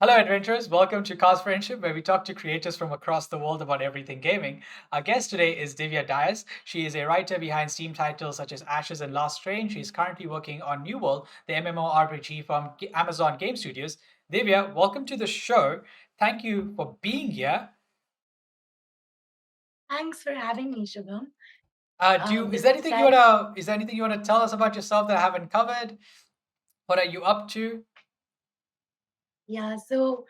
Hello, adventurers. Welcome to Cause Friendship, where we talk to creators from across the world about everything gaming. Our guest today is Divya Dias. She is a writer behind Steam titles such as Ashes and Last Train. She's currently working on New World, the MMORPG from Amazon Game Studios. Divya, welcome to the show. Thank you for being here. Thanks for having me, Shubham. Is there anything Besides, you wanna tell us about yourself that I haven't covered? What are you up to? yeah, so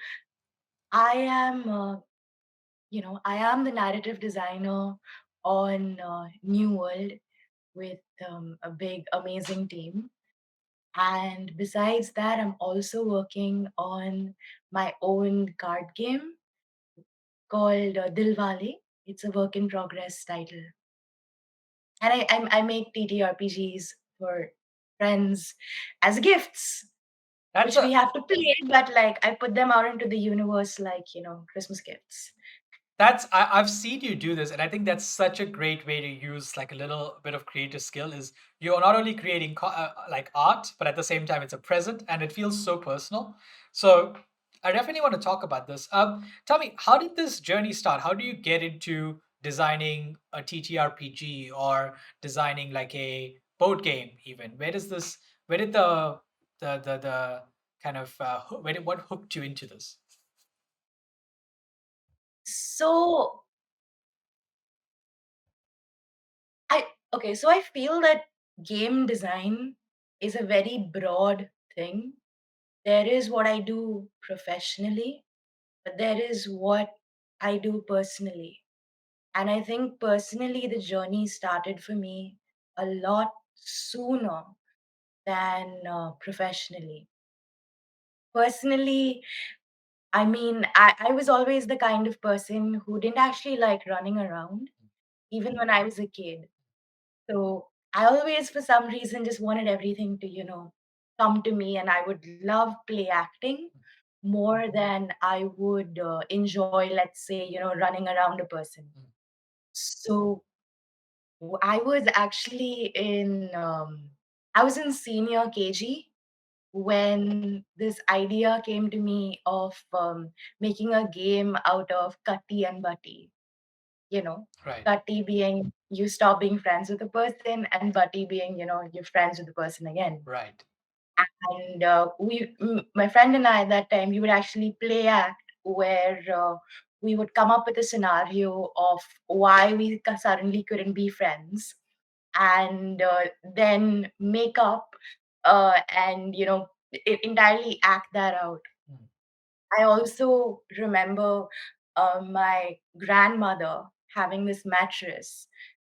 I am, I am the narrative designer on New World with a big, amazing team. And besides that, I'm also working on my own card game called Dilwale. It's a work in progress title. And I make TTRPGs for friends as gifts, That's which we a have to play, but like I put them out into the universe like, Christmas gifts. I've seen you do this, and I think that's such a great way to use like a little bit of creative skill. Is you're not only creating like art, but at the same time it's a present, and it feels so personal. So I definitely want to talk about this. Tell me, how did this journey start? How do you get into designing a TTRPG or designing like a board game? Even where does this? Where did the kind of where did what hooked you into this? So I okay, so I feel that game design is a very broad thing. There is what I do professionally, but there is what I do personally. And I think personally the journey started for me a lot sooner than professionally. Personally, I mean, I was always the kind of person who didn't actually like running around, even when I was a kid. So I always, for some reason, just wanted everything to, come to me, and I would love play acting more than I would enjoy, let's say, running around a person. So I was actually I was in senior KG when this idea came to me of making a game out of Katti and Batti. You know, Right, Katti being you stop being friends with a person, and Batti being, you're friends with the person again. right. And my friend and I at that time, we would actually play act where we would come up with a scenario of why we suddenly couldn't be friends, and then make up and entirely act that out. Mm. I also remember my grandmother having this mattress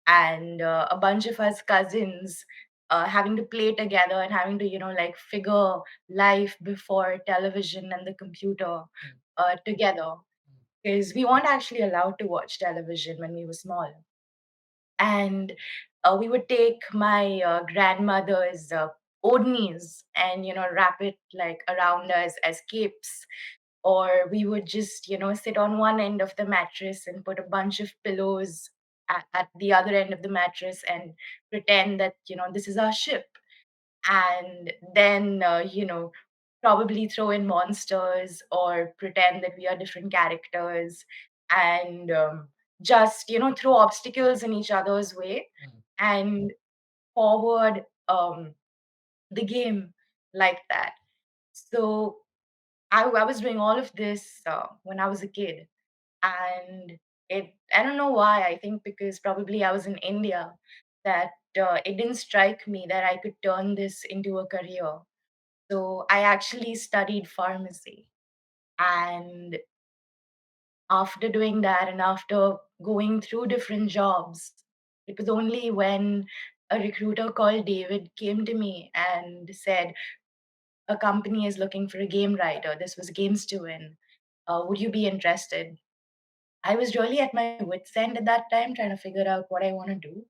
and a bunch of us cousins having to play together and having to, like figure life before television and the computer Mm. together. Because we weren't actually allowed to watch television when we were small. And we would take my grandmother's odnies and, wrap it like around us as capes, or we would just sit on one end of the mattress and put a bunch of pillows at the other end of the mattress and pretend that this is our ship, and then probably throw in monsters or pretend that we are different characters, and just throw obstacles in each other's way Mm. and forward the game like that. So I was doing all of this when I was a kid, and I don't know why. I think because probably I was in India, that it didn't strike me that I could turn this into a career. So I actually studied pharmacy, and after doing that and after going through different jobs, it was only when a recruiter called David came to me and said, a company is looking for a game writer. This was Games to Win. Would you be interested? I was really at my wit's end at that time, trying to figure out what I want to do.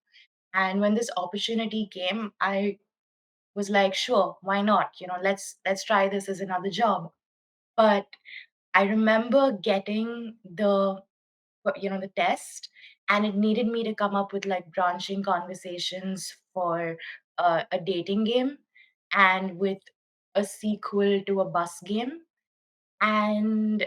And when this opportunity came, I was like, sure, why not? Let's try this as another job. But I remember getting the test, and it needed me to come up with like branching conversations for a dating game and with a sequel to a bus game. And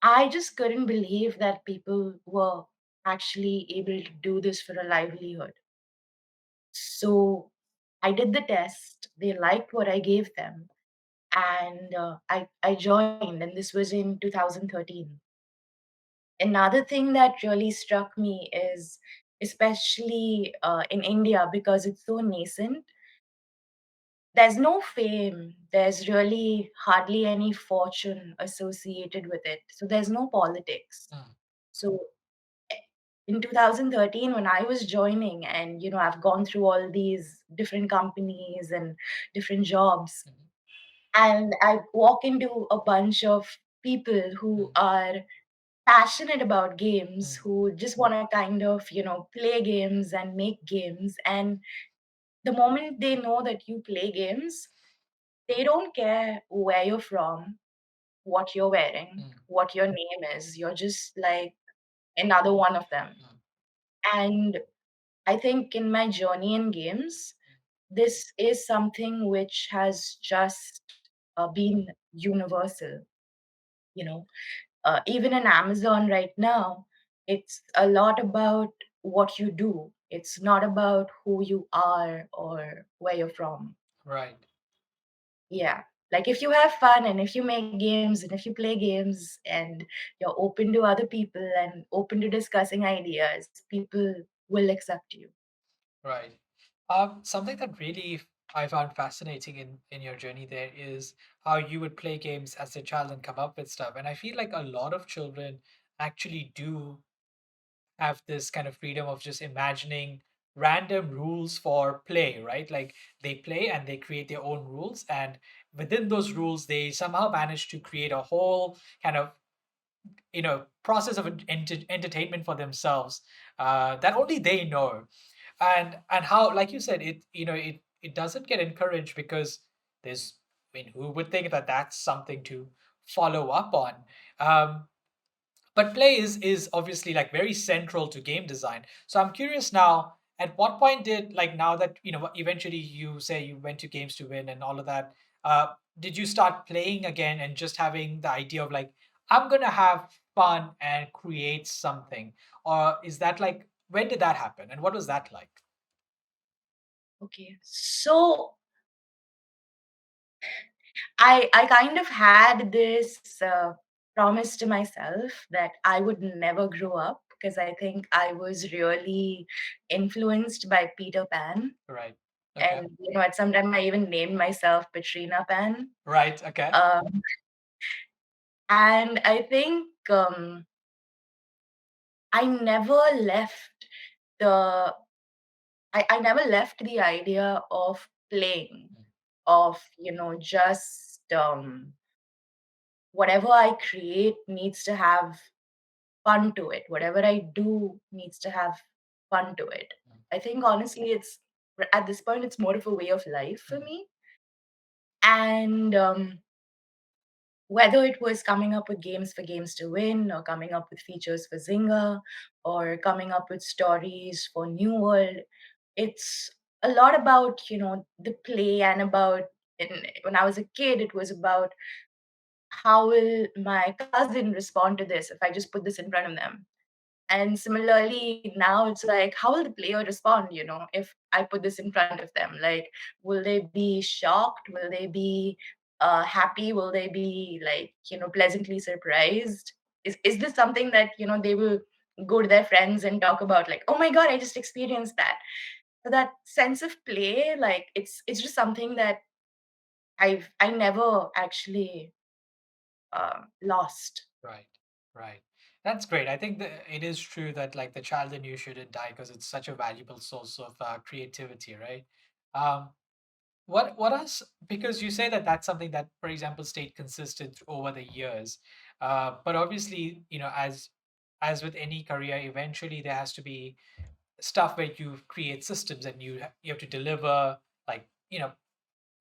I just couldn't believe that people were actually able to do this for a livelihood. So I did the test. They liked what I gave them, and I joined. And this was in 2013. Another thing that really struck me is, especially in India, because it's so nascent, there's no fame. There's really hardly any fortune associated with it. So there's no politics. Mm, So in 2013 when I was joining, and I've gone through all these different companies and different jobs, mhm, and I walk into a bunch of people who mm, are passionate about games, mm, who just want to kind of play games and make games. And the moment they know that you play games, they don't care where you're from, what you're wearing, mm, what your name is. You're just like another one of them. mm, And I think in my journey in games, this is something which has just been universal. You know, even in Amazon right now, it's a lot about what you do. It's not about who you are or where you're from. right. Yeah. Like if you have fun and if you make games and if you play games and you're open to other people and open to discussing ideas, people will accept you. Right. Something that really I found fascinating in your journey there is how you would play games as a child and come up with stuff. And I feel like a lot of children actually do have this kind of freedom of just imagining random rules for play, right? Like they play and they create their own rules, and within those rules, they somehow manage to create a whole kind of process of entertainment for themselves that only they know. And how, like you said, it doesn't get encouraged because there's, I mean, who would think that that's something to follow up on? um, but play is obviously like very central to game design. So I'm curious now, at what point did, like, now that eventually you say you went to Games to Win and all of that, did you start playing again and just having the idea of like, I'm gonna have fun and create something? Or is that like, when did that happen and what was that like? Okay. So I kind of had this promise to myself that I would never grow up, because I think I was really influenced by Peter Pan. Right. Okay. And at some time I even named myself Patrina Pan. Right. Okay. Um, and I think I never left the I never left the idea of playing, Mm, of just whatever I create needs to have fun to it. Whatever I do needs to have fun to it. mm, I think honestly, it's at this point, it's more of a way of life for mm, me. And whether it was coming up with games for Games to Win, or coming up with features for Zynga, or coming up with stories for New World, it's a lot about the play, and about when I was a kid, it was about how will my cousin respond to this if I just put this in front of them. And similarly, now it's like, how will the player respond, if I put this in front of them? Like, will they be shocked? Will they be happy? Will they be like, pleasantly surprised? Is this something that, they will go to their friends and talk about, like, oh my God, I just experienced that. So that sense of play, like it's just something that I never actually lost. right. Right. That's great. I think that it is true that like the child in you shouldn't die because it's such a valuable source of creativity, right? Um, what else? Because you say that that's something that, for example, stayed consistent over the years. But obviously, as with any career, eventually there has to be stuff where you create systems and you have to deliver, like,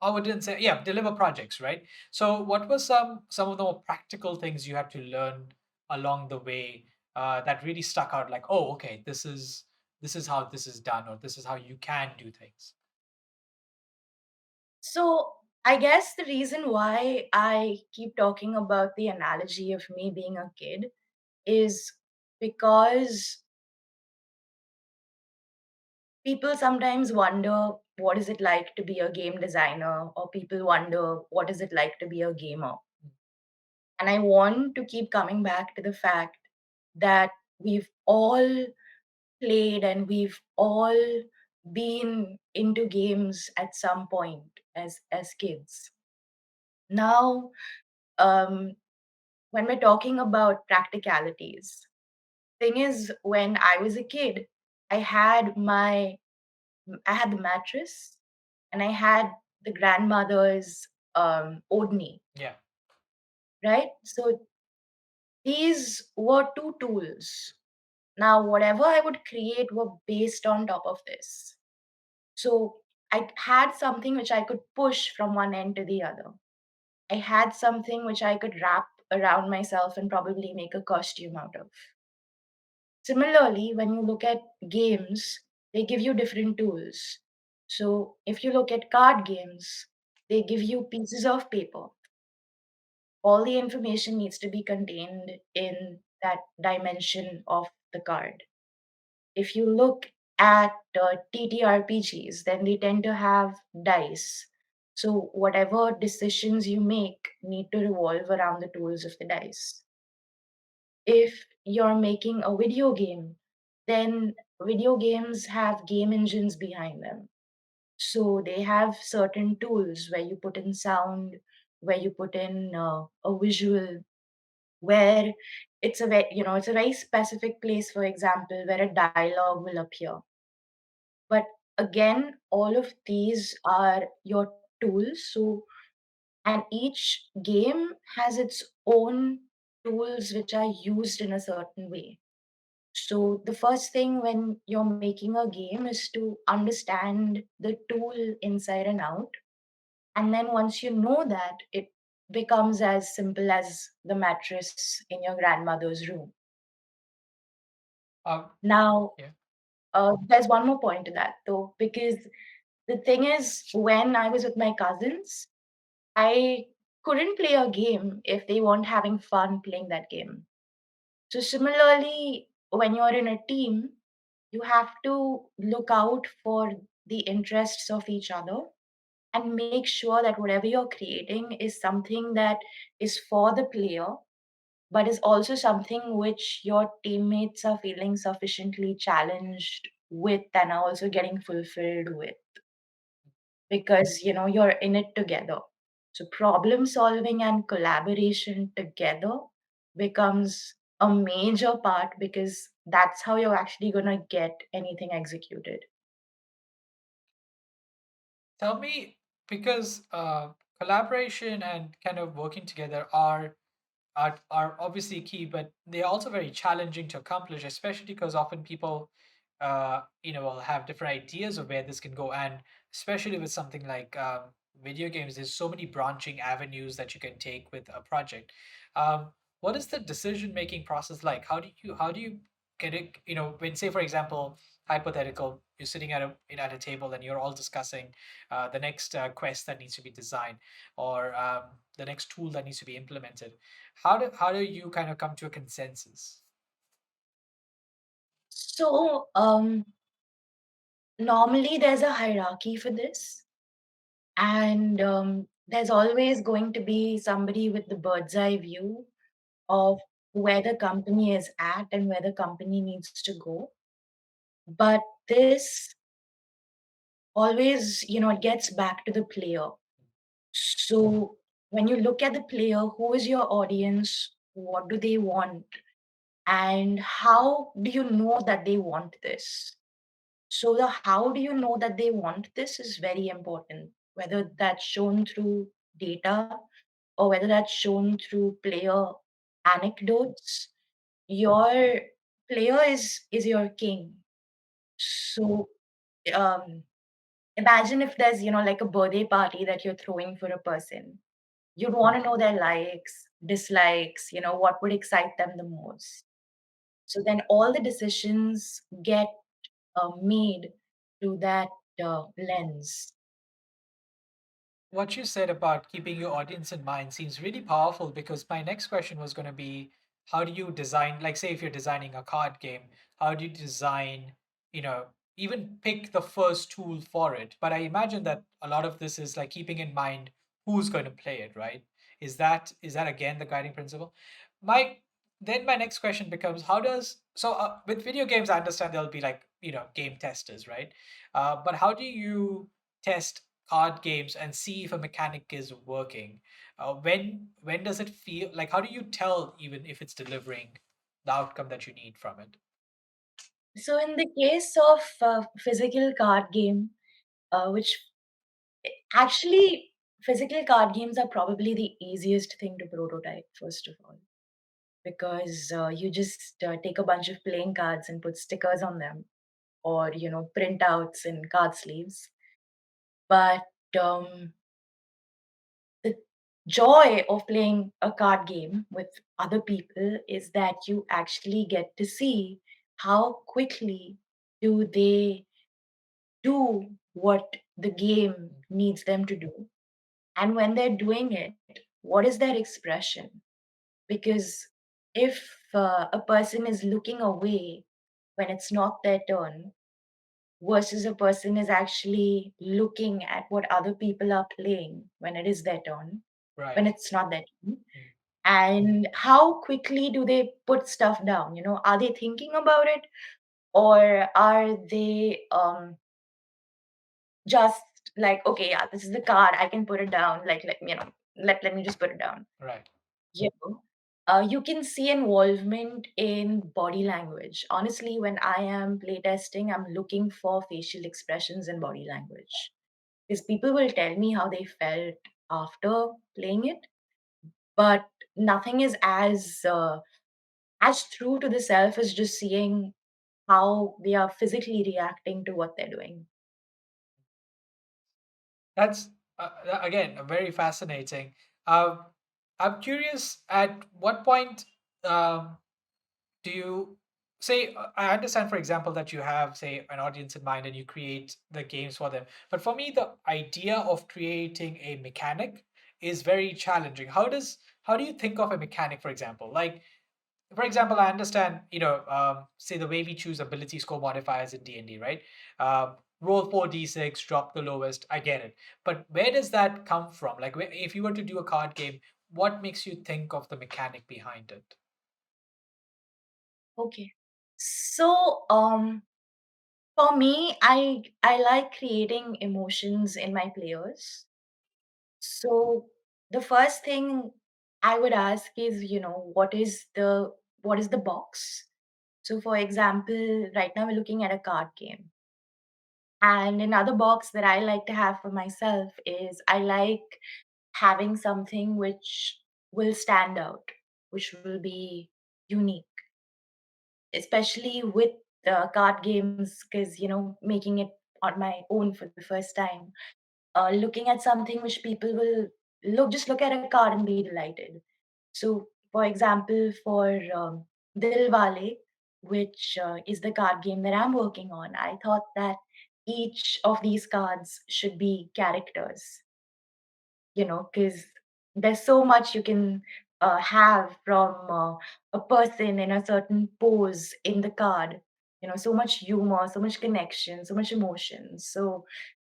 I wouldn't say, yeah, deliver projects, right? So what were some of the more practical things you had to learn along the way that really stuck out? Like, oh, okay, this is how this is done, or this is how you can do things. So I guess the reason why I keep talking about the analogy of me being a kid is because people sometimes wonder what is it like to be a game designer, or people wonder what is it like to be a gamer. And I want to keep coming back to the fact that we've all played and we've all been into games at some point as kids. Now, um, when we're talking about practicalities, thing is, when I was a kid, I had my I had the mattress and I had the grandmother's odni, Yeah. right? So these were two tools. Now, whatever I would create were based on top of this. So I had something which I could push from one end to the other. I had something which I could wrap around myself and probably make a costume out of. Similarly, when you look at games, they give you different tools. So if you look at card games, they give you pieces of paper. All the information needs to be contained in that dimension of the card. If you look at TTRPGs, then they tend to have dice. So whatever decisions you make need to revolve around the tools of the dice. If you're making a video game, then video games have game engines behind them. So they have certain tools where you put in sound, where you put in a visual, where it's a very specific place, for example, where a dialogue will appear. But again, all of these are your tools. So, and each game has its own tools which are used in a certain way. So, the first thing when you're making a game is to understand the tool inside and out. And then once you know that, it becomes as simple as the mattress in your grandmother's room. Um, Now, yeah. there's one more point to that though, because the thing is, when I was with my cousins, I couldn't play a game if they weren't having fun playing that game. So, similarly, when you're in a team, you have to look out for the interests of each other and make sure that whatever you're creating is something that is for the player, but is also something which your teammates are feeling sufficiently challenged with and are also getting fulfilled with, because you're in it together. So problem solving and collaboration together becomes a major part, because that's how you're actually going to get anything executed. Tell me, because collaboration and kind of working together are obviously key, but they're also very challenging to accomplish, especially because often people, will have different ideas of where this can go, and especially with something like video games, there's so many branching avenues that you can take with a project. Um, what is the decision making process like? How do you get it? When, say for example, hypothetical, you're sitting at a table and you're all discussing the next quest that needs to be designed, or the next tool that needs to be implemented. How do you kind of come to a consensus? So, normally there's a hierarchy for this, and there's always going to be somebody with the bird's eye view of where the company is at and where the company needs to go. But this always, it gets back to the player. So when you look at the player, who is your audience? What do they want? And how do you know that they want this? So the how do you know that they want this is very important, whether that's shown through data or whether that's shown through player anecdotes. Your player is your king. So um, imagine if there's like a birthday party that you're throwing for a person. You'd want to know their likes, dislikes, what would excite them the most. So then all the decisions get made through that lens. what you said about keeping your audience in mind seems really powerful, because my next question was going to be, how do you design, like, say if you're designing a card game, how do you design, you know, even pick the first tool for it? But I imagine that a lot of this is like keeping in mind who's going to play it, right? Is that again the guiding principle? My Then my next question becomes, how does, with video games I understand there'll be like, game testers, right? But how do you test card games and see if a mechanic is working? When does it feel like? How do you tell even if it's delivering the outcome that you need from it? So in the case of physical card game, which actually physical card games are probably the easiest thing to prototype, first of all, because you just take a bunch of playing cards and put stickers on them, or printouts and card sleeves. But um, the joy of playing a card game with other people is that you actually get to see how quickly do they do what the game needs them to do. And when they're doing it, what is their expression? Because if a person is looking away when it's not their turn, versus a person is actually looking at what other people are playing when it is their turn, when Right. it's not their turn, Mm. and how quickly do they put stuff down? Are they thinking about it, or are they just like, okay, yeah, this is the card, I can put it down, like, let me just put it down. Right. You know, you can see involvement in body language. Honestly, when I am playtesting, I'm looking for facial expressions and body language, because people will tell me how they felt after playing it, but nothing is as true to the self as just seeing how they are physically reacting to what they're doing. That's again very fascinating. Um, I'm curious, at what point um, do you say, I understand, for example, that you have, say, an audience in mind and you create the games for them, but for me the idea of creating a mechanic is very challenging. How do you think of a mechanic, for example? Like, for example, I understand, say the way we choose ability score modifiers in D&D, right? Roll 4d6, drop the lowest. I get it, but where does that come from? Like, if you were to do a card game, what makes you think of the mechanic behind it? Okay. So, for me, I like creating emotions in my players. So the first thing I would ask is, what is the box? So for example, right now we're looking at a card game. And another box that I like to have for myself is I like having something which will stand out, which will be unique, especially with card games, because, making it on my own for the first time, looking at something which people will look at a card and be delighted. So, for example, for Dil Wale, which is the card game that I'm working on, I thought that each of these cards should be characters, because there's so much you can have from a person in a certain pose in the card. So much humor, so much connection, so much emotion. So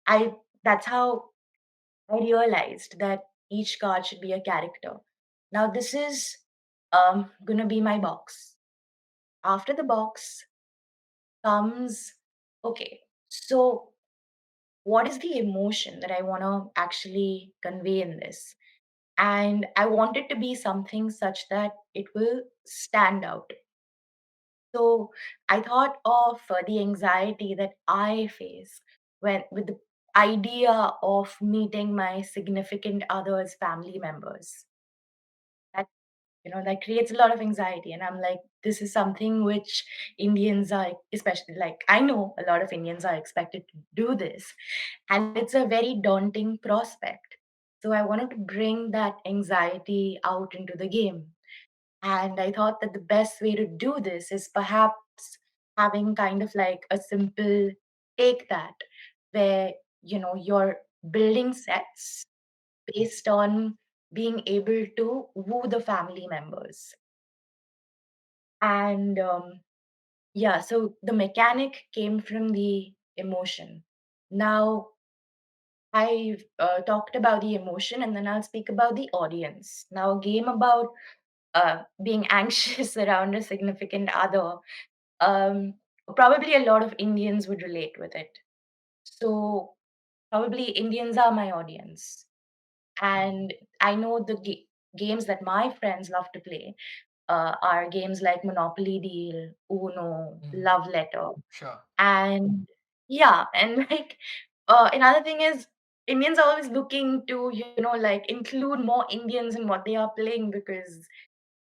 I that's how I realized that each card should be a character. Now this is gonna be my box. After the box comes, okay, so what is the emotion that I want to actually convey in this? And I want it to be something such that it will stand out. So I thought of the anxiety that I face when with the idea of meeting my significant other's family members. That that creates a lot of anxiety, and I'm like, this is something which Indians are, especially, like, I know a lot of Indians are expected to do this, and it's a very daunting prospect. So I wanted to bring that anxiety out into the game, and I thought that the best way to do this is perhaps having kind of like a simple take that, where you're building sets. based on being able to woo the family members. And yeah, so the mechanic came from the emotion. Now, I've talked about the emotion, and then I'll speak about the audience. Now, a game about being anxious around a significant other, um, probably a lot of Indians would relate with it. So, probably Indians are my audience. And I know the games that my friends love to play are games like Monopoly Deal, Uno, Mm, Love Letter. sure. And yeah, and like another thing is Indians are always looking to, like include more Indians in what they are playing because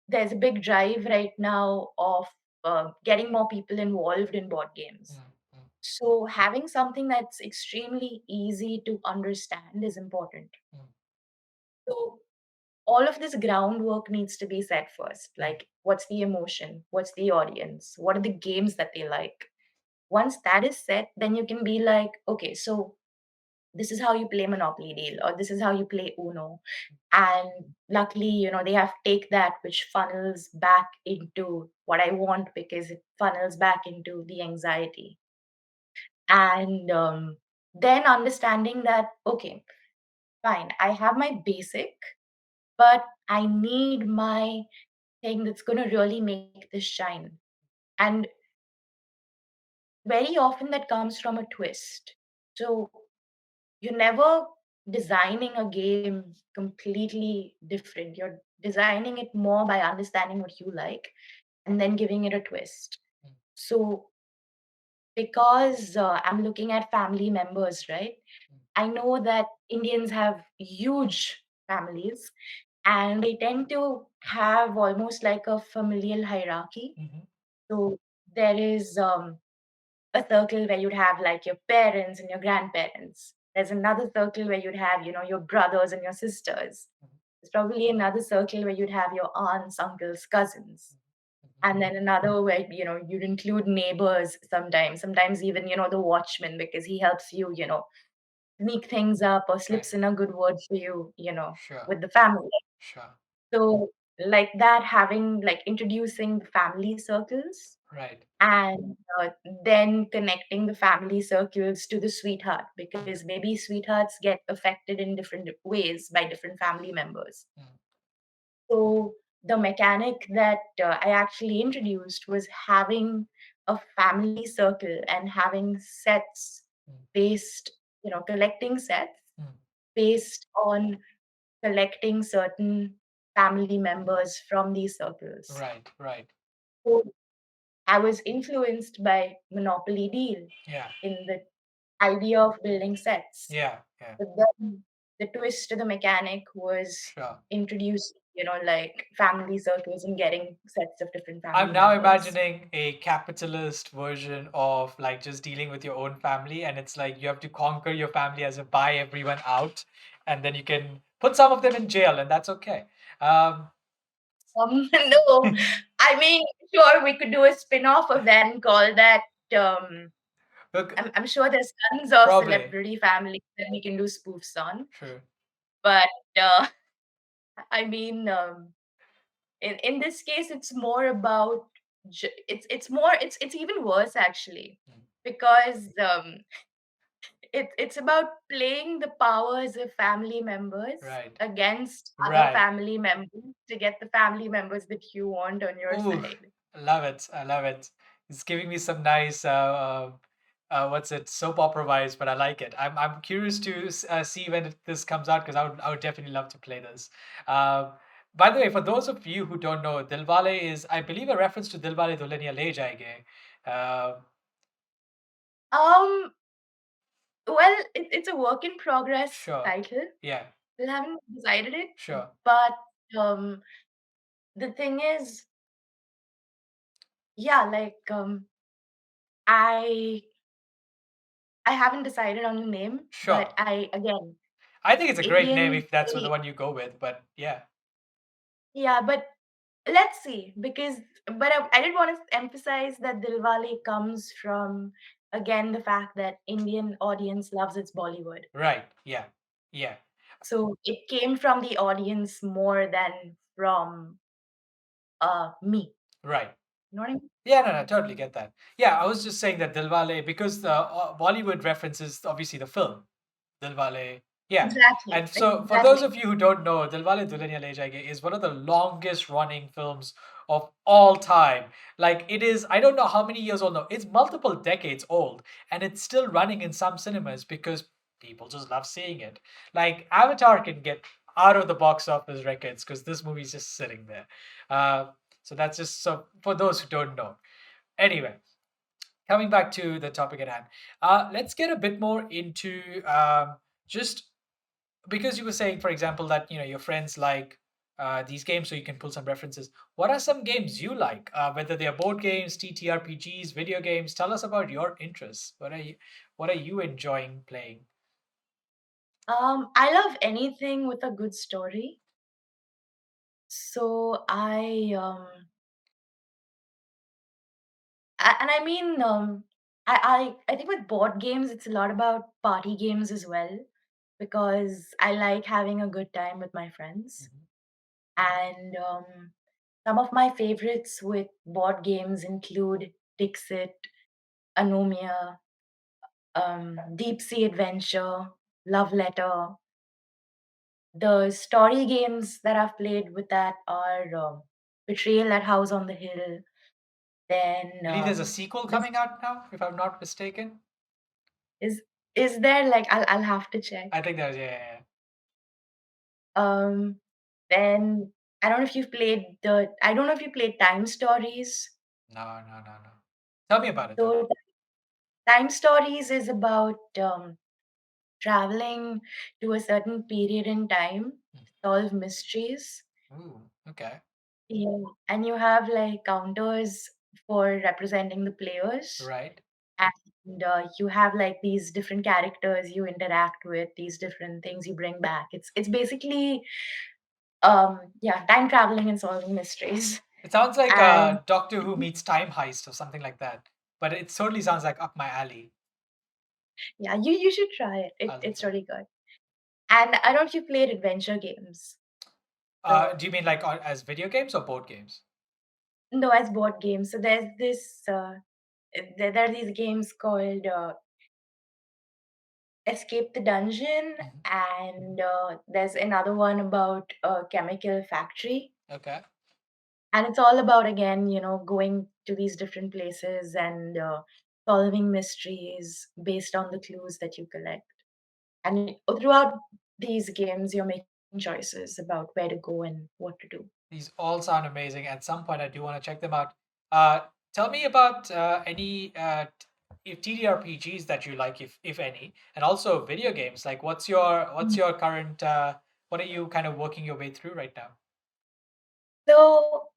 there's a big drive right now of getting more people involved in board Mm, games. mm, So having something that's extremely easy to understand is important. mm, So all of this groundwork needs to be set first. mm, Like, what's the emotion? What's the audience? What are the games that they like? Once that is set, then you can be like, okay, so this is how you play Monopoly Deal, or this is how you play Uno. And luckily, they have take that which funnels back into what I want because it funnels back into the anxiety. And then understanding that, okay, fine, I have my basic, but I need my thing that's going to really make this shine. And very often that comes from a twist. So you're never designing a game completely different. You're designing it more by understanding what you like and then giving it a twist. mm, So because I'm looking at family members, right? mm, I know that Indians have huge families and they tend to have almost like a familial hierarchy. mhm, So there is a circle where you'd have like your parents and your grandparents. There's another circle where you'd have, your brothers and your sisters. mhm, There's probably another circle where you'd have your aunts, uncles, cousins. mhm. And then another where, you'd include neighbors sometimes even, the watchman because he helps you, sneak things up or Right. slips in a good word for you, Sure. with the family. Sure. So like that, having like introducing the family circles Right. and then connecting the family circles to the sweetheart Mm, because maybe sweethearts get affected in different ways by different family members. mm, So the mechanic that I actually introduced was having a family circle and having sets mm, based, collecting sets mm. based on collecting certain family members from these circles. Right. Right. So I was influenced by Monopoly Deal Yeah. in the idea of building sets. Yeah. Yeah. But then the twist to the mechanic was Sure. introducing, like family circles and getting sets of different I'm family now members. imagining a capitalist version of like just dealing with your own family, and it's like you have to conquer your family as a buy everyone out, and then you can put some of them in jail, and that's okay. Um, No, I mean, sure, we could do a spin-off of that and call that. Um, look, I'm sure there's tons of probably celebrity families that we can do spoofs on, true. but uh, I mean, in this case it's more about it's even worse actually Mm, because it's about playing the powers of family members right. against other Right. family members to get the family members that you want on your Ooh, side. I love it. I love it. It's giving me some nice what's it, soap opera vibes, but I like it. I'm curious to see when this comes out because I would definitely love to play this. Um, by the way, for those of you who don't know, Dilwale is, I believe, a reference to Dilwale Dulhaniya Le Jayenge. um well, it's a work in progress Sure. title. Yeah. Still haven't decided it, Sure. but um the thing is, yeah, like I I haven't decided on the name, but Sure. I again, I think it's a great name Indian if that's the eh, one you go with, but yeah. yeah, but let's see because but I did want to emphasize that Dilwale comes from again the fact that Indian audience loves its Bollywood. Right. Yeah. Yeah. So it came from the audience more than from me. Right. You know what I mean? Yeah, no, no, totally get that. Yeah, I was just saying that Dilwale, because the Bollywood references obviously the film Dilwale. Yeah. Exactly. And so, for those Exactly. of you who don't know, Dilwale Dulhaniya Le Jayenge is one of the longest running films of all time. Like, it is, I don't know how many years old now. It's multiple decades old, and it's still running in some cinemas because people just love seeing it. Like, Avatar can get out of the box office records because this movie's just sitting there. Uh, so that's just so for those who don't know. Anyway, coming back to the topic at hand, let's get a bit more into just because you were saying, for example, that your friends like these games, so you can pull some references. What are some games you like? Whether they are board games, TTRPGs, video games. Tell us about your interests. What are you enjoying playing? I love anything with a good story. So and I mean, I think with board games, it's a lot about party games as well, because I like having a good time with my friends. Mhm. And some of my favorites with board games include Dixit, Anomia, Deep Sea Adventure, Love Letter. The story games that I've played with that are Betrayal at House on the Hill. Then I believe there's a sequel this coming out now, if I'm not mistaken. is is there like I'll have to check. I think there's, yeah, yeah, yeah. Um, then I don't know if you played Time Stories. No, no, no, no. Tell me about it though. So Time Stories is about traveling to a certain period in time Mm. to solve mysteries. Ooh, okay. Yeah, and you have like counters for representing the players, Right. and you have like these different characters you interact with, these different things you bring back. It's basically yeah, time traveling and solving mysteries. It sounds like And Doctor Who meets Time Heist or something like that. But it totally sounds like up my alley. yeah, you should try it. I'll do It's that. really good. And I don't know if you played adventure games. So Do you mean like as video games or board games? no, as board games. So there's this there are these games called Escape the Dungeon, Mhm. and there's another one about a chemical factory. Okay. And it's all about, again, going to these different places and solving mysteries based on the clues that you collect. And throughout these games, you're making choices about where to go and what to do. These all sound amazing. At some point, I do want to check them out. Uh, Tell me about any if TTRPGs that you like, if any, and also video games. Like, what's Mm. your current? What are you kind of working your way through right now? So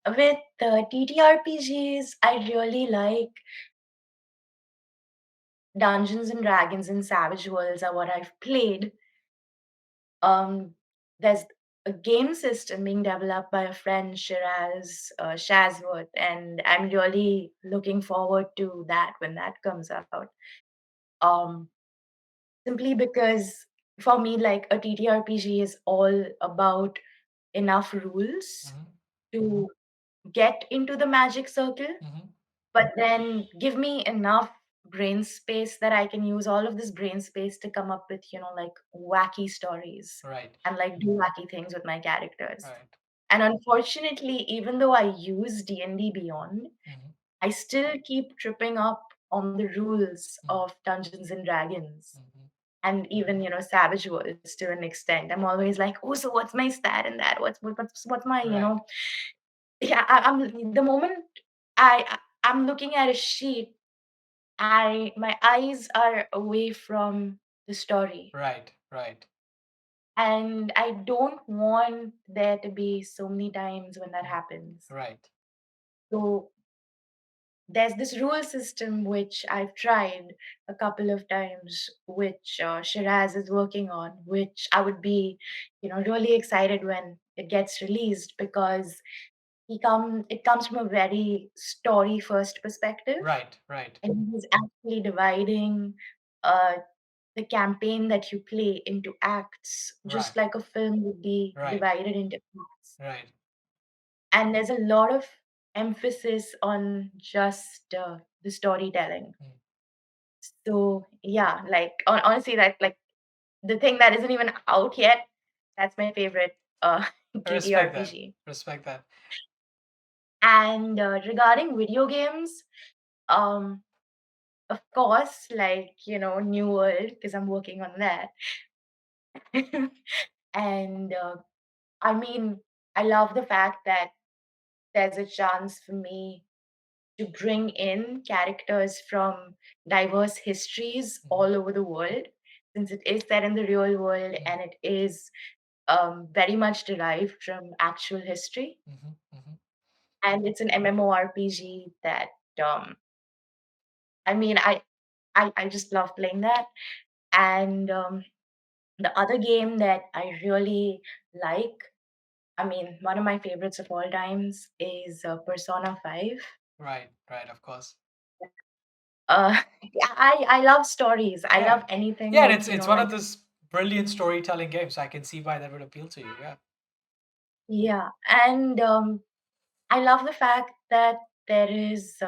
with TTRPGs, I really like Dungeons and Dragons and Savage Worlds are what I've played. There's a game system being developed by a friend, Shazworth, and I'm really looking forward to that when that comes out. Um, Simply because for me, like a TTRPG is all about enough rules Hmm. to get into the magic circle, Hmm. but then give me enough brain space that I can use all of this brain space to come up with, like wacky stories Right. and like do wacky things with my characters. Right. And unfortunately, even though I use D&D Beyond, Hmm. I still keep tripping up on the rules Hmm. of Dungeons and Dragons Hmm. and even, Savage Worlds to an extent. I'm always like, oh, so what's my stat in that? What's my, Right. yeah, I'm the moment I'm looking at a sheet, my eyes are away from the story, Right. Right. and I don't want there to be so many times when that Mm. happens. Right. So there's this rule system which I've tried a couple of times, which Shiraz is working on, which I would be, really excited when it gets released, because it comes from a very story first perspective, Right. Right. and he's actually dividing. Uh, the campaign that you play into acts, Right. just like a film would be Right. divided into acts. Right. And there's a lot of emphasis on just the storytelling. Mm. So yeah, like honestly, that like the thing that isn't even out yet, that's my favorite I respect that. TTRPG. Respect that. And regarding video games, um, of course, like New World, because I'm working on that. And I mean, I love the fact that there's a chance for me to bring in characters from diverse histories Mhm. all over the world, since it is set in the real world Mm. and it is very much derived from actual history. Mhm. Mhm. And it's an MMORPG that um, I mean, I just love playing that. And the other game that I really like, I mean, one of my favorites of all times is Persona 5. Right. Right. Of course. Yeah, I love stories. I Yeah. love anything Yeah, and with, it's one of like, those brilliant storytelling games. So I can see why that would appeal to you. Yeah. yeah. And I love the fact that there is,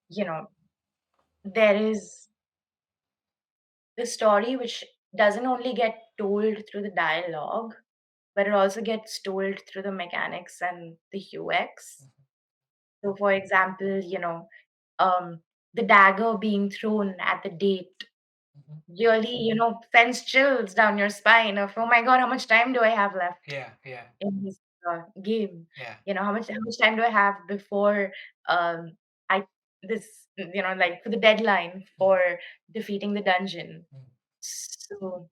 you know, there is the story which doesn't only get told through the dialogue, but it also gets told through the mechanics and the UX. Mhm. So, for example, um, the dagger being thrown at the date Mhm. really, sends chills down your spine of, oh my God, how much time do I have left Yeah. Yeah. in this game? Yeah. How much time do I have before um, I this like for the deadline Mm. for defeating the dungeon? Mm. So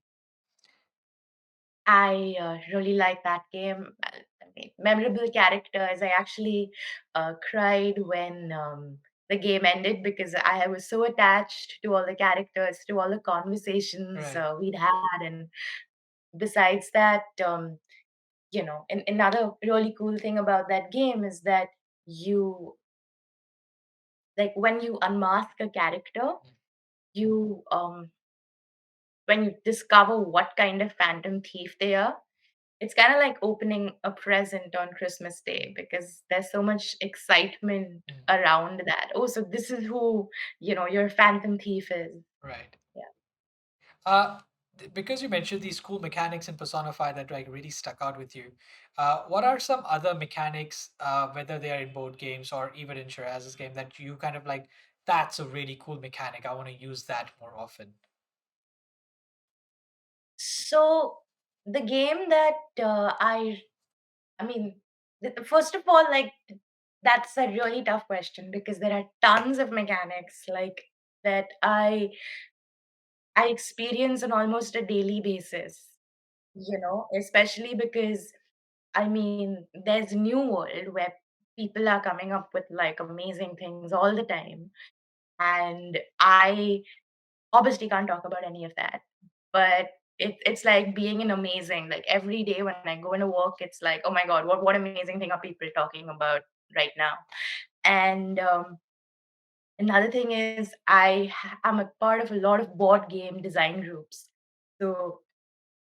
I really like that game. I mean, memorable characters. I actually cried when the game ended because I was so attached to all the characters, to all the conversations Right. we'd had. And besides that, another really cool thing about that game is that you, like, when you unmask a character, Mm. you, when you discover what kind of phantom thief they are, it's kinda like opening a present on Christmas Day because there's so much excitement Mm. around that. "Oh, so this is who, your phantom thief is." Right. Yeah. Uh, because you mentioned these cool mechanics in Persona 5 that like really stuck out with you, what are some other mechanics, whether they are in board games or even in Shiraz's game, that you kind of like, that's a really cool mechanic. I want to use that more often. So, the game that, I mean, first of all, like, that's a really tough question because there are tons of mechanics, like, that I experience on almost a daily basis, especially because I mean, there's a new world where people are coming up with like amazing things all the time. And I obviously can't talk about any of that. But it's like being an amazing, like every day when I go into work, it's like, oh my God, what amazing thing are people talking about right now? And another thing is I'm a part of a lot of board game design groups. So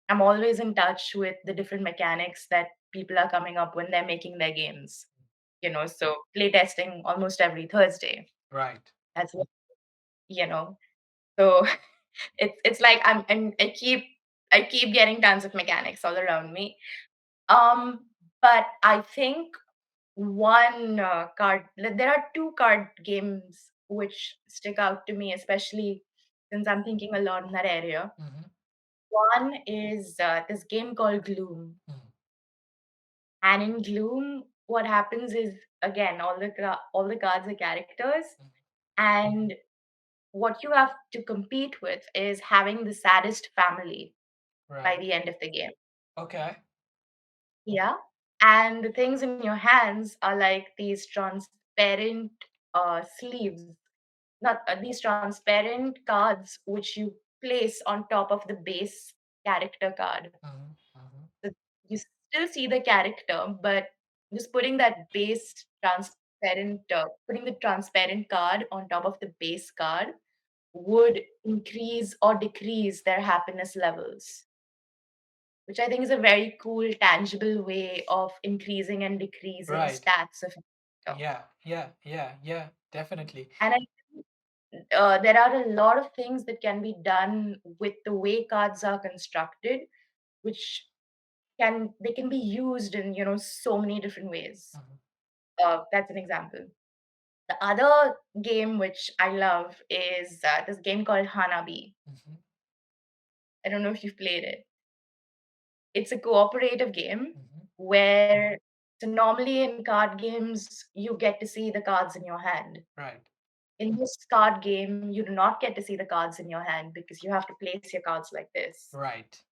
I'm always in touch with the different mechanics that people are coming up when they're making their games. So playtesting almost every Thursday Right. as well, you know. So it's like I keep getting tons of mechanics all around me. Um, but I think one there are two card games which stick out to me, especially since I'm thinking a lot in that area. Hmm. One is this game called Gloom. Hmm. And in Gloom, what happens is again all the cards are characters, and what you have to compete with is having the saddest family by Right. the end of the game. Okay. Yeah, and the things in your hands are like these transparent sleeves, not these transparent cards which you place on top of the base character card. Hmm. Hmm. So you still see the character, but just putting the transparent card on top of the base card would increase or decrease their happiness levels, which I think is a very cool, tangible way of increasing and decreasing Right. stats of a character. Yeah. Yeah. Yeah. Yeah. Definitely. And there are a lot of things that can be done with the way cards are constructed, which can be used in so many different ways. Mhm. That's an example. The other game which I love is this game called Hanabi. Mhm. I don't know if you've played it. It's a cooperative game Mhm. where, so normally in card games you get to see the cards in your hand. Right. In this card game, you do not get to see the cards in your hand because you have to place your cards like this. Right.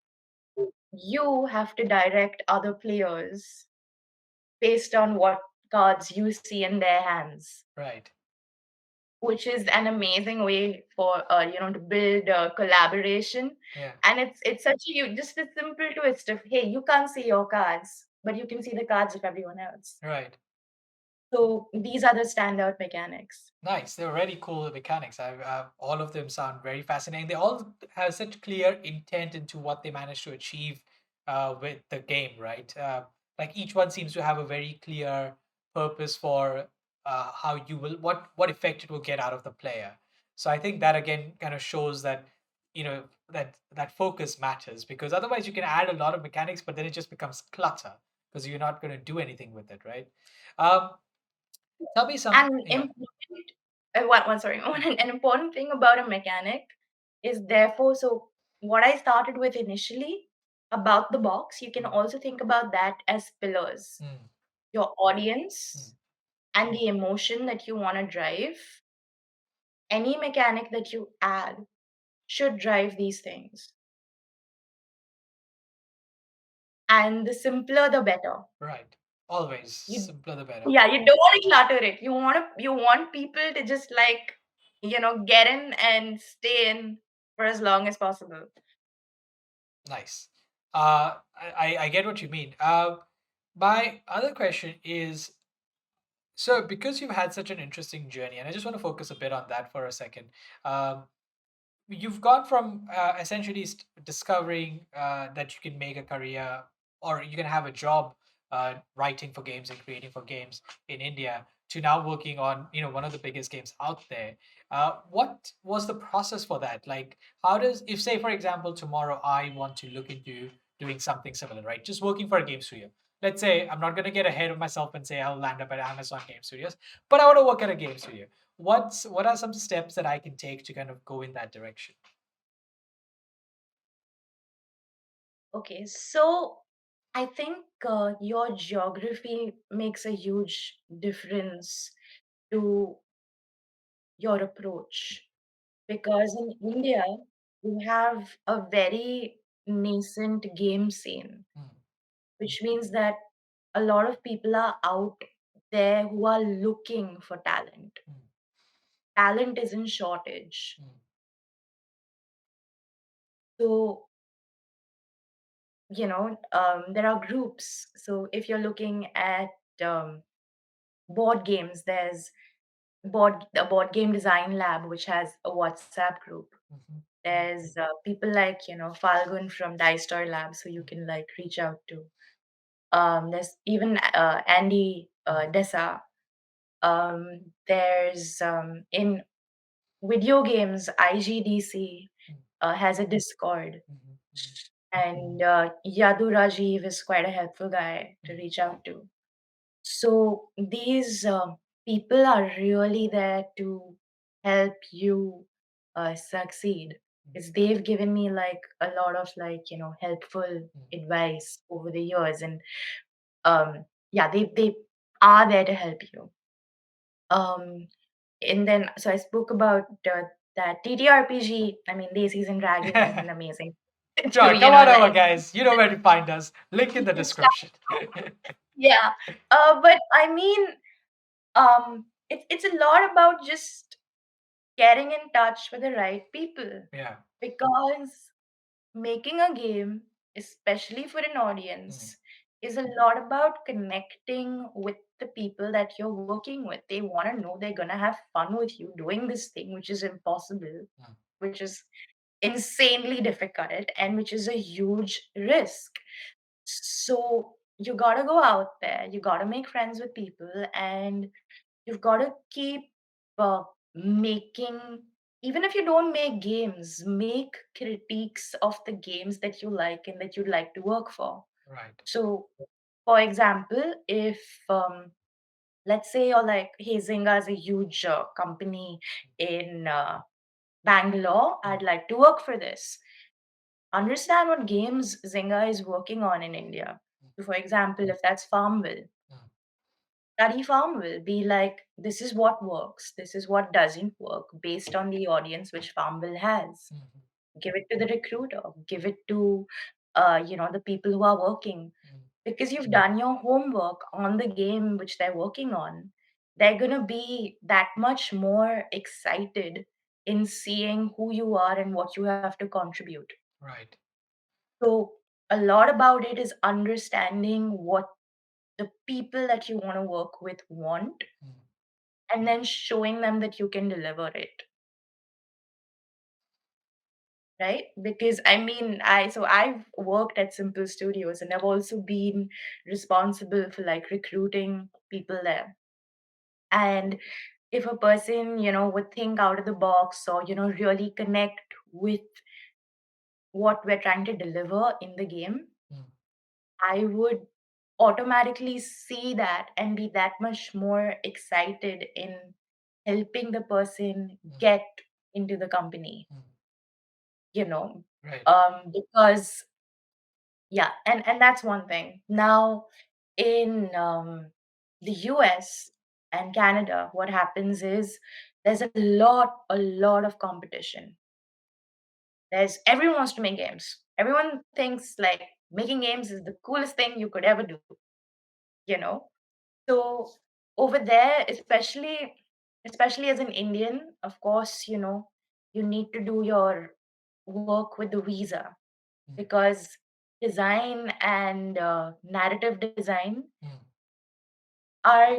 You have to direct other players based on what cards you see in their hands, Right. which is an amazing way for to build collaboration. Yeah. And it's such just a simple twist of, hey, you can't see your cards, but you can see the cards of everyone else. Right. So these are the standout mechanics. Nice. They're really cool mechanics. All of them sound very fascinating. They all have such clear intent into what they managed to achieve with the game, right? Like each one seems to have a very clear purpose for how you will what effect it will get out of the player. So I think that again kind of shows that that focus matters because otherwise you can add a lot of mechanics, but then it just becomes clutter because you're not going to do anything with it, right? Um, tell me some, And yeah. important, one sorry, an important thing about a mechanic is, therefore, so what I started with initially about the box, you can Mm, also think about that as pillars. mm, Your audience mm. and the emotion that you want to drive, any mechanic that you add should drive these things. And the simpler, the better. Right. Always You, simpler the better. yeah, you don't want to clutter it. You want people to just get in and stay in for as long as possible. Nice. I get what you mean. My other question is, so because you've had such an interesting journey, and I just want to focus a bit on that for a second. Um, you've gone from essentially discovering that you can make a career or you can have a job writing for games and creating for games in India to now working on one of the biggest games out there. What was the process for that? Like, how does, if say for example tomorrow I want to look into doing something similar, right? Just working for a game studio. Let's say I'm not going to get ahead of myself and say I'll land up at Amazon Game Studios, but I want to work at a game studio. What are some steps that I can take to kind of go in that direction? Okay, so I think your geography makes a huge difference to your approach, because in India, we have a very nascent game scene, Mm, which means that a lot of people are out there who are looking for talent. mm, Talent is in shortage. mm, So, there are groups. So, if you're looking at um, board games, there's a board game design lab, which has a WhatsApp group. mhm, There's people like, Falgun from Dice Toy Labs, who you can reach out to. There's even Andy mm, Dessa. There's in video games, IGDC mm, has a Discord, mhm, mhm, and Yadu Rajiv is quite a helpful guy to mm, reach out to. So these people are really there to help you succeed. mm, Because they've given me a lot of helpful mm. advice over the years, and yeah, they are there to help you. Um, and then so I spoke about that TTRPG. I mean, Desis and Dragons is an amazing to Sure, come on over, like guys. You know where to find us. Link in the description. yeah. But I mean, it's a lot about just getting in touch with the right people, Yeah. because making a game, especially for an Mm, audience, is a lot about connecting with the people that you're working with. They want to know they're going to have fun with you doing this thing, which is impossible, Mm, which is insanely difficult, and which is a huge risk. So you got to go out there, you got to make friends with people, and you've got to keep making, even if you don't make games, make critiques of the games that you like and that you'd like to work for. right. So, for example, if let's say you're like, hey, Zynga is a huge company in Bangalore, Mm, I'd like to work for this. Understand what games Zynga is working on in India. mm, So for example, if that's Farmville, mm, study Farmville. Be like, this is what works, this is what doesn't work based on the audience which Farmville has. mhm, Give it to the recruiter, give it to the people who are working. mm, Because you've done your homework on the game which they're working on, they're gonna be that much more excited in seeing who you are and what you have to contribute. right. So a lot about it is understanding what the people that you want to work with want, Mm, and then showing them that you can deliver it, right? Because I mean, I've worked at Simple Studios, and I've also been responsible for like recruiting people there. And if a person, would think out of the box, or really connect with what we're trying to deliver in the game, mm, I would automatically see that and be that much more excited in helping the person mm, get into the company, mm, you know. right. Because yeah, and that's one thing. Now in the US and Canada, what happens is there's a lot of competition. There's everyone wants to make games. Everyone thinks like making games is the coolest thing you could ever do, you know. So over there, especially as an Indian, of course, you need to do your work with the visa, Mm, because design and narrative design mm, are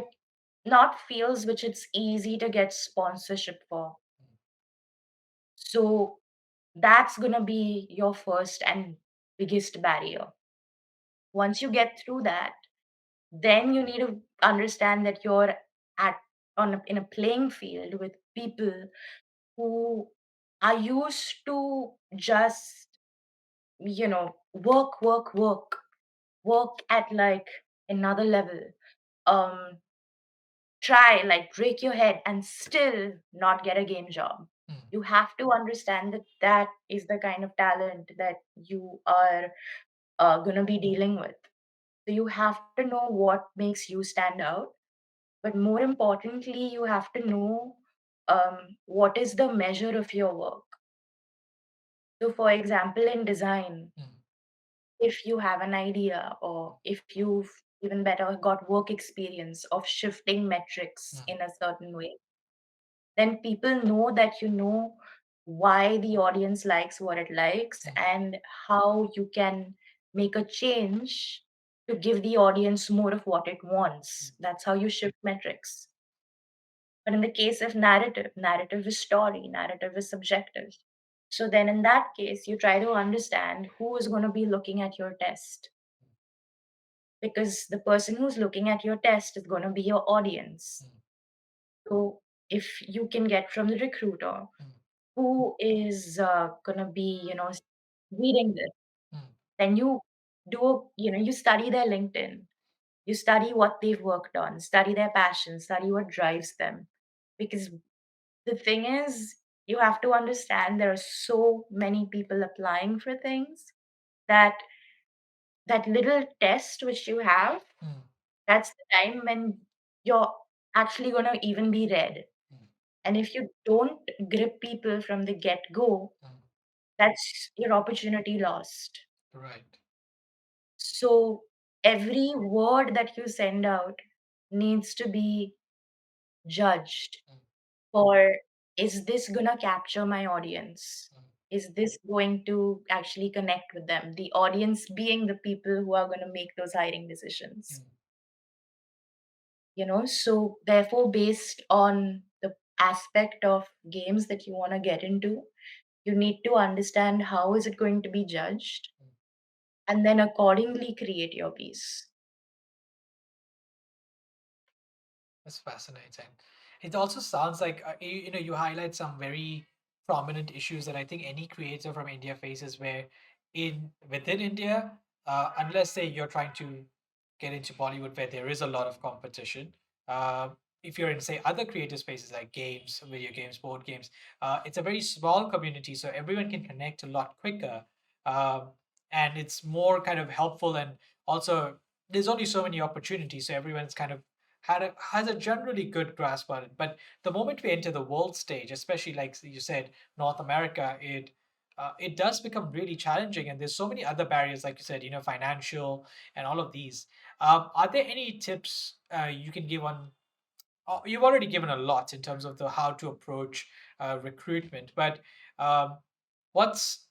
not fields which it's easy to get sponsorship for. mm, So that's gonna be your first and biggest barrier. Once you get through that, then you need to understand that you're at in a playing field with people who are used to just work at like another level, um try like break your head and still not get a game job. mm, You have to understand that that is the kind of talent that you are going to be dealing with. So you have to know what makes you stand out. But more importantly, you have to know what is the measure of your work. So, for example, in design, mm, if you have an idea, or if you've even better got work experience of shifting metrics mm, in a certain way, then people know that you know why the audience likes what it likes, mm, and how you can make a change to give the audience more of what it mm, wants. That's how you shift metrics. But in the case of narrative, narrative is story, narrative is subjective. So then in that case, you try to understand who is going to be looking at your test, because the person who's looking at your test is going to be your audience. mm, So if you can get from the recruiter mm, who is going to be, reading this, mm, then you study their LinkedIn, you study what they've worked on, study their passion, study what drives them. Because the thing is, you have to understand there are so many people applying for things that that little test which you have, mm, that's the time when you're actually going to even be read. mm, And if you don't grip people from the get go, mm, that's your opportunity lost. right. So every word that you send out needs to be judged Mm, for, is this gonna capture my audience? mm, Is this going to actually connect with them? The audience being the people who are going to make those hiring decisions. Mm. So therefore, based on the aspect of games that you want to get into, you need to understand how is it going to be judged, Mm. and then accordingly create your piece. That's fascinating. It also sounds like you highlight some very prominent issues that I think any creator from India faces. Where in within India, unless say you're trying to get into Bollywood, where there is a lot of competition. Uh, if you're in say other creative spaces like games, video games, board games, it's a very small community, so everyone can connect a lot quicker, um, and it's more kind of helpful. And also, there's only so many opportunities, so everyone's kind of has a generally good grasp on it. But the moment we enter the world stage, especially like you said, North America, it does become really challenging, and there's so many other barriers, like you said, financial and all of these. Are there any tips you can give on? You've already given a lot in terms of the how to approach recruitment, but um, what's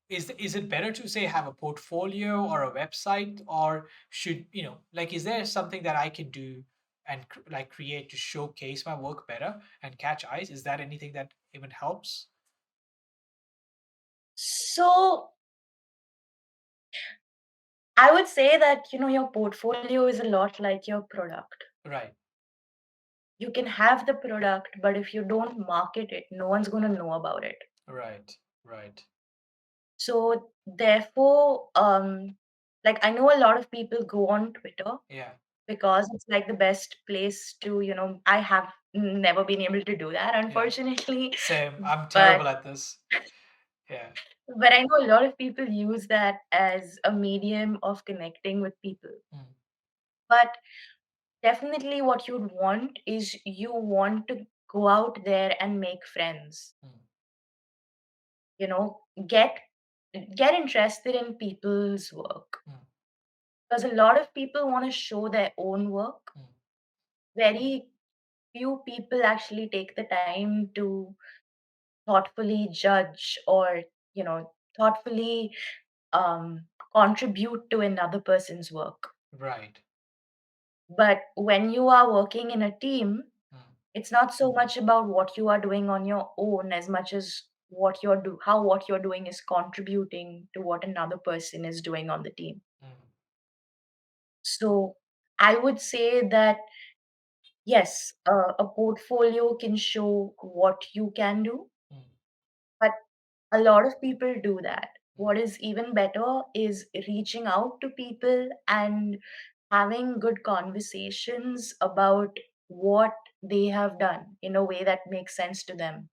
is it better to say have a portfolio or a website, or should like is there something that I can do and like create to showcase my work better and catch eyes? Is that anything that even helps? So I would say that, your portfolio is a lot like your product. Right, You can have the product, but if you don't market it, no one's going to know about it. right, right. So therefore, like I know a lot of people go on Twitter Yeah, because it's like the best place to, I have never been able to do that, yeah. unfortunately. Same. I'm But terrible at this. Yeah. but I know a lot of people use that as a medium of connecting with people. Mm, But definitely what you'd want is you want to go out there and make friends. mm, You know, get interested in people's work. mm, Because a lot of people want to show their own work. mm. Very few people actually take the time to thoughtfully judge or, thoughtfully contribute to another person's work. Right. But when you are working in a team, Mm, it's not so much about what you are doing on your own as much as how what you're doing is contributing to what another person is doing on the team. mm, So I would say that yes, a portfolio can show what you can do, mm, but a lot of people do that. mm. What is even better is reaching out to people and having good conversations about what they have done in a way that makes sense to them.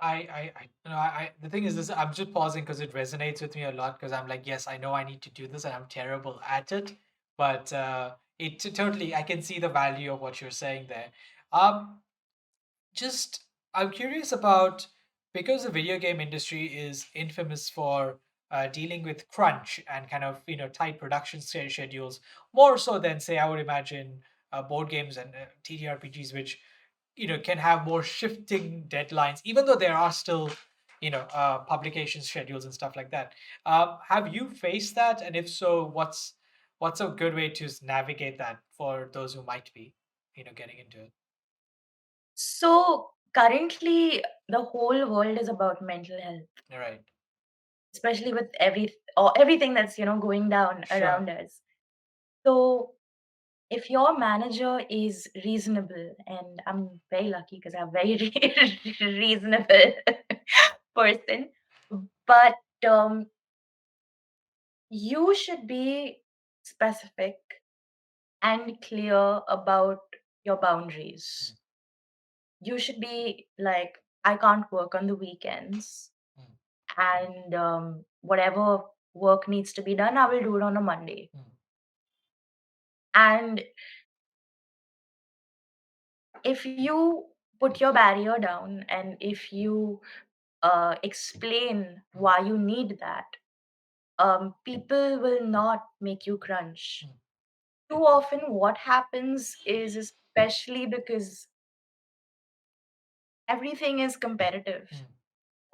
The thing is this, I'm just pausing because it resonates with me a lot, because I'm like, yes, I know I need to do this and I'm terrible at it, but totally, I can see the value of what you're saying there. Um, just I'm curious about, because the video game industry is infamous for dealing with crunch and kind of tight production schedules, more so than say I would imagine board games and TTRPGs, which can have more shifting deadlines, even though there are still publication schedules and stuff like that. Have you faced that, and if so, what's a good way to navigate that for those who might be getting into it? So currently, the whole world is about mental health, Right. especially with everything that's going down Sure. around us. So if your manager is reasonable, and I'm very lucky because I'm very reasonable person, but you should be specific and clear about your Mm, boundaries. You should be like, I can't work on the weekends, mm, and whatever work needs to be done, I will do it on a Monday. mm, And if you put your barrier down and if you explain mm, why you need that, people will not make you crunch. mm, Too often, what happens is, especially because everything is competitive. Mm,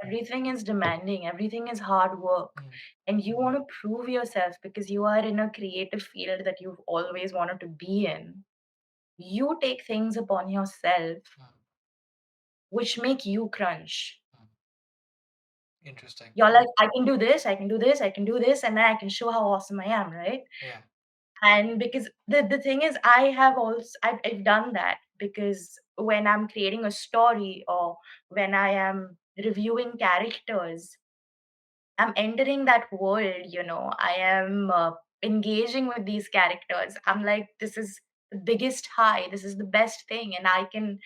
Everything is demanding, everything is hard work, mm, and you want to prove yourself because you are in a creative field that you've always wanted to be in. You take things upon yourself mm, which make you crunch. mm. Interesting. You're like, I can do this, I can do this, I can do this, and then I can show how awesome I am, right? Yeah. And because the thing is, I've done that because when I'm creating a story or when I am reviewing characters, I'm entering that world, I am engaging with these characters. I'm like, this is the biggest high, this is the best thing, and I can,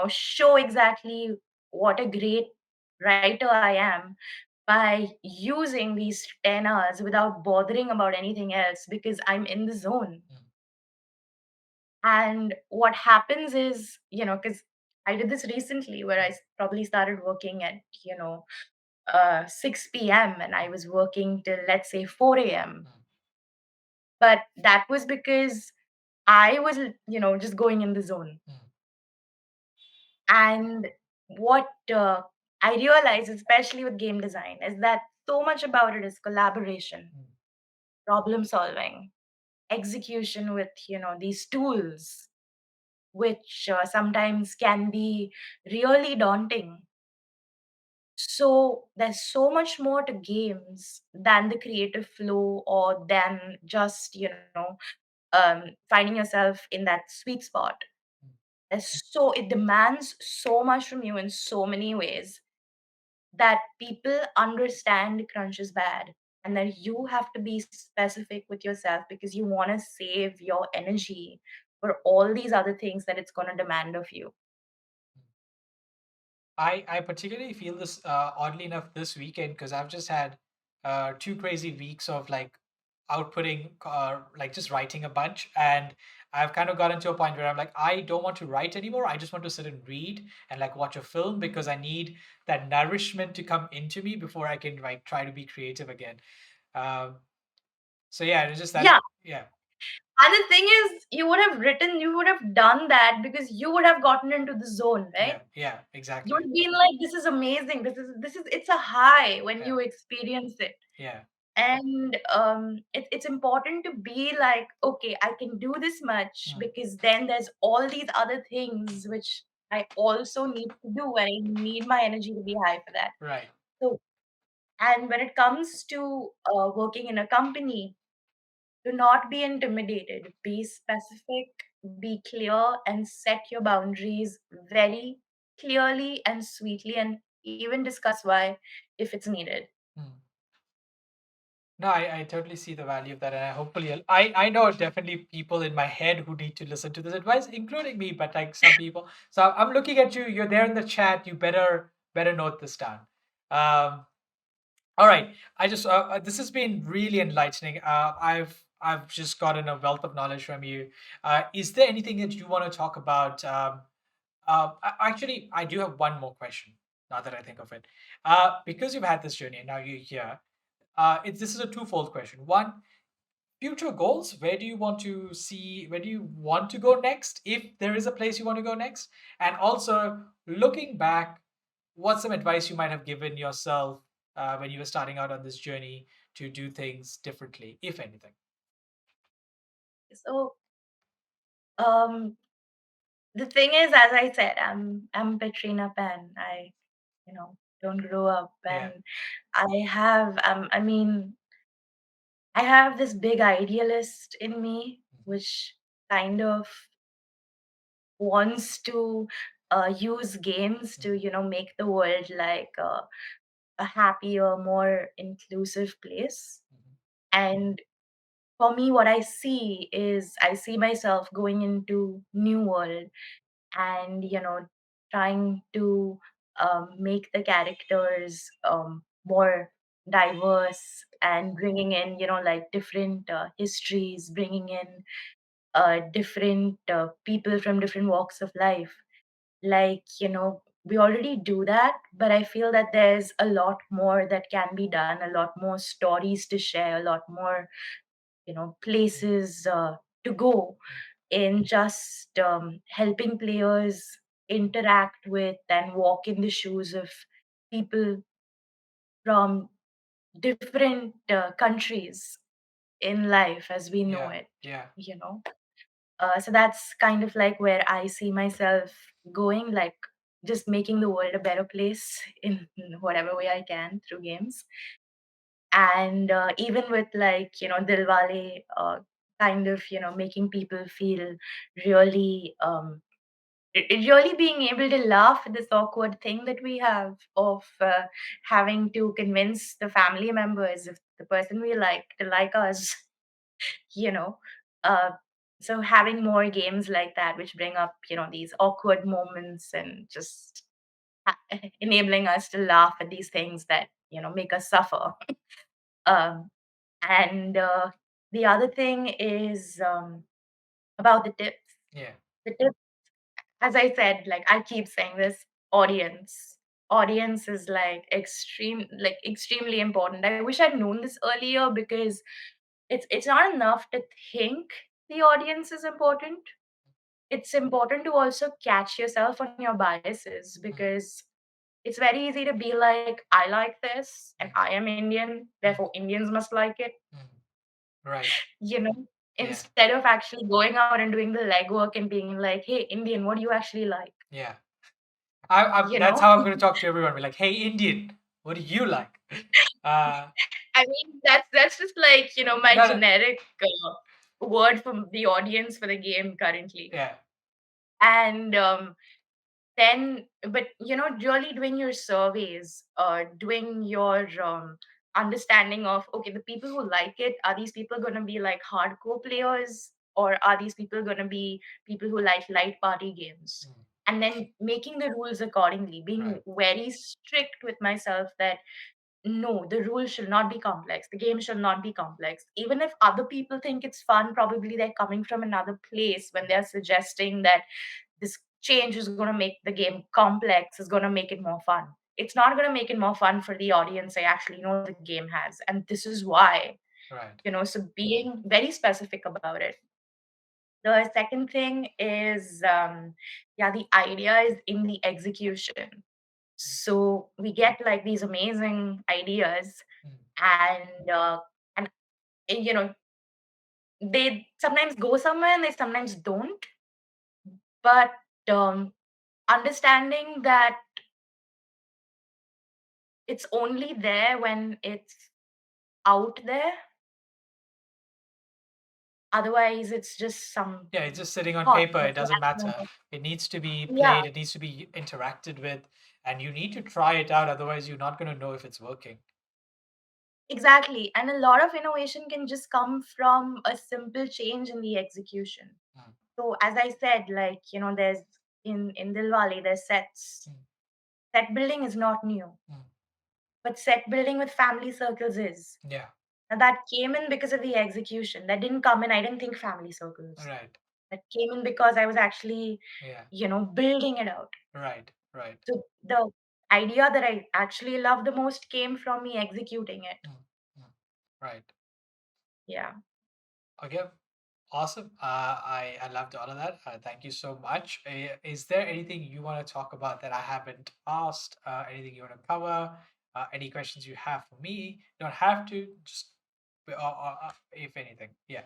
show exactly what a great writer I am by using these 10 hours without bothering about anything else because I'm in the zone. Mm, And what happens is, because I did this recently where probably started working at, 6 p.m. and I was working till, let's say, 4 a.m. mm, But that was because I was, just going in the zone. mm, And what I realize, especially with game design, is that so much about it is collaboration, mm, problem solving, execution with, these tools, which sometimes can be really daunting. So there's so much more to games than the creative flow or than just, finding yourself in that sweet spot. mm. It demands so much from you in so many ways that people understand crunch is bad and that you have to be specific with yourself because you want to save your energy for all these other things that it's going to demand of you. I particularly feel this oddly enough this weekend because I've just had 2 crazy weeks of like outputting like just writing a bunch, and I've kind of gotten to a point where I'm like, I don't want to write anymore. I just want to sit and read and like watch a film because I need that nourishment to come into me before I can like try to be creative again. Um, so yeah, it's just that. Yeah. Yeah, And the thing is, you would have done that because you would have gotten into the zone, right? yeah, yeah, You exactly. would be like, this is amazing. It's a high when Yeah, you experience it. yeah, And it's important to be like, okay, I can do this much mm, because then there's all these other things which I also need to do, and I need my energy to be high for that. right. So, and when it comes to working in a company, do not be intimidated. Be specific, be clear, and set your boundaries very clearly and sweetly, and even discuss why if it's needed. Mm. No, I totally see the value of that, and I know definitely people in my head who need to listen to this advice, including me, but like some people. So I'm looking at you. You're there in the chat. You better note this down. Um, all right. I just this has been really enlightening. I've just gotten a wealth of knowledge from you. Is there anything that you want to talk about? Actually, I do have one more question. Now that I think of it, because you've had this journey and now you're here. This is a twofold question. One, future goals. Where do you want to see? Where do you want to go next? If there is a place you want to go next, and also looking back, what's some advice you might have given yourself when you were starting out on this journey to do things differently, if anything? So, um, the thing is, as I said, I'm Petrina Pan. I, don't grow up, Yeah. and I mean, I have this big idealist in me, Mhm, which kind of wants to use games to, mhm, make the world like a happier, more inclusive place. mhm, And for me, what I see is I see myself going into new world and, trying to make the characters more diverse and bringing in, like different histories, bringing in different people from different walks of life. Like, we already do that, but I feel that there's a lot more that can be done, a lot more stories to share, a lot more, mhm, places to go mhm, in just helping players. interact with and walk in the shoes of people from different countries in life as we know Yeah. it, Yeah. you know. So that's kind of like where I see myself going, like just making the world a better place in whatever way I can through games. And even with like, Dilwale, kind of, making people feel really, really being able to laugh at this awkward thing that we have of having to convince the family members of the person we like to like us, you know. Uh, so having more games like that, which bring up, these awkward moments and just enabling us to laugh at these things that, make us suffer. Um, and the other thing is about the tips. Yeah. The tips, as I said, like I keep saying this, audience. Audience is like extremely important. I wish I'd known this earlier because it's not enough to think the audience is important. It's important to also catch yourself on your biases Mm, because it's very easy to be like, I like this and mm, I am Indian, mm, therefore Indians must like it, mm. Right. you know, Yeah. instead of actually going out and doing the legwork and being like, hey, Indian, what do you actually like? Yeah. You That's know? how I'm going to talk to everyone. Be like, hey, Indian, what do you like? Uh, I mean, that's just like, my no, no, generic word from the audience for the game currently. yeah. And then, but really doing your surveys, doing your understanding of, okay, the people who like it, are these people going to be like hardcore players, or are these people going to be people who like light party games? Mm, And then making the rules accordingly, being right. very strict with myself that no, the rules should not be complex. The game should not be complex. Even if other people think it's fun, probably they're coming from another place when they're suggesting that this change is going to make the game complex, is going to make it more fun. It's not going to make it more fun for the audience I actually know the game has. And this is why, Right. so being very specific about it. The second thing is, yeah, the idea is in the execution. Mm, So we get like these amazing ideas, mm, and and you know they sometimes go somewhere and they sometimes don't. But um, understanding that it's only there when it's out there. Otherwise, it's just some yeah, it's just sitting on thought paper. that It you doesn't actually matter. It needs to be yeah, played. It needs to be interacted with, and you need to try it out. Otherwise, you're not going to know if it's working. exactly. And a lot of innovation can just come from a simple change in the execution. Mm, So as I said, like, there's in Dilwale, there's sets. mm, Set building is not new, mm. but set building with family circles is. Yeah. And that came in because of the execution. That didn't come in, I didn't think family circles. Right. That came in because I was actually, Yeah. building it out. Right. Right. So the idea that I actually love the most came from me executing it. Mm, mm. Right. Yeah. Okay. Awesome. I loved all of that. Thank you so much. Is there anything you want to talk about that I haven't asked? Anything you want to cover? Any questions you have for me? You don't have to. Just if anything. Yeah.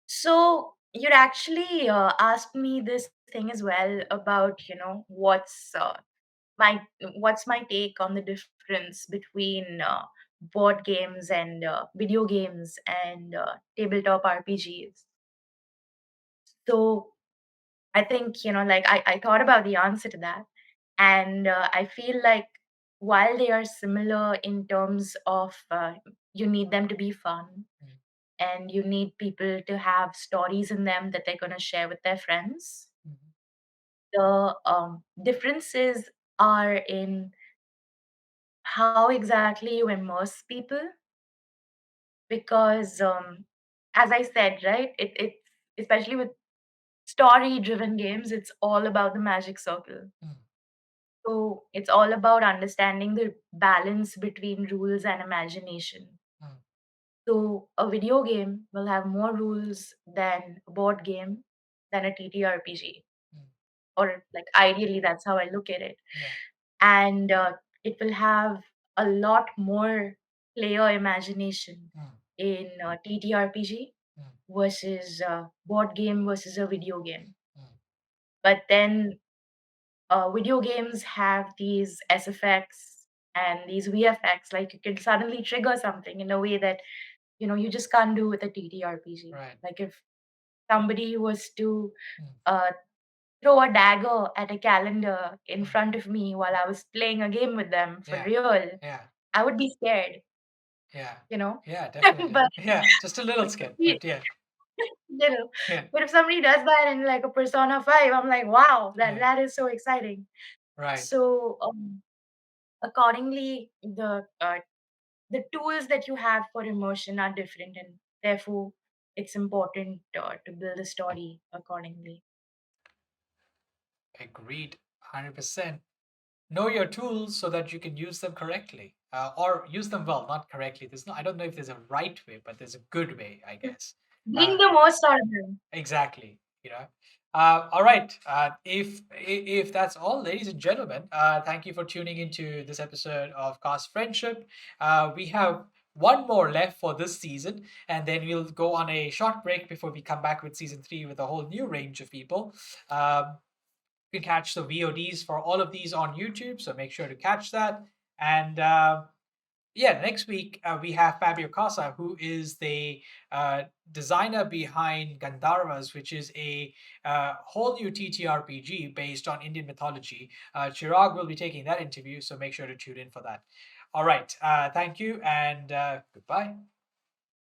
So you'd actually asked me this thing as well about, my what's my take on the difference between board games and video games and tabletop RPGs. So I think, like I thought about the answer to that. And I feel like while they are similar in terms of you need them to be fun Mm, and you need people to have stories in them that they're going to share with their friends, mhm, the differences are in how exactly you immerse people. Because as I said, right, it especially with story driven games, it's all about the magic circle. mm, So it's all about understanding the balance between rules and imagination. mm, So a video game will have more rules than a board game than a TTRPG. mm. or like ideally, that's how I look at it. Yeah. And it will have a lot more player imagination Mm, in TTRPG mm, versus board game versus a video game. mm. But then video games have these SFX and these VFX, like you can suddenly trigger something in a way that you just can't do with a TTRPG. Right. Like if somebody was to Mm, uh, throw a dagger at a calendar in mm. front of me while I was playing a game with them for Yeah. real, Yeah. I would be scared, Yeah. you know? Yeah, definitely. But Yeah, just a little scared, y- but yeah. little. Yeah. But if somebody does that in like a Persona 5, I'm like, wow, that Yeah. that is so exciting. Right. So accordingly, the tools that you have for immersion are different, and therefore it's important to build a story accordingly. Agreed. 100%. Know your tools so that you can use them correctly, or use them well, not correctly. There's no, I don't know if there's a right way, but there's a good way, I guess. Bring uh, the most out of them. exactly, all right. If that's all, ladies and gentlemen, thank you for tuning into this episode of Cast Friendship. We have one more left for this season, and then we'll go on a short break before we come back with season 3 with a whole new range of people. You can catch the VODs for all of these on YouTube, so make sure to catch that. And yeah, next week we have Fabio Casa, who is the designer behind Gandharvas, which is a whole new TTRPG based on Indian mythology. Chirag will be taking that interview, so make sure to tune in for that. All right, thank you and goodbye.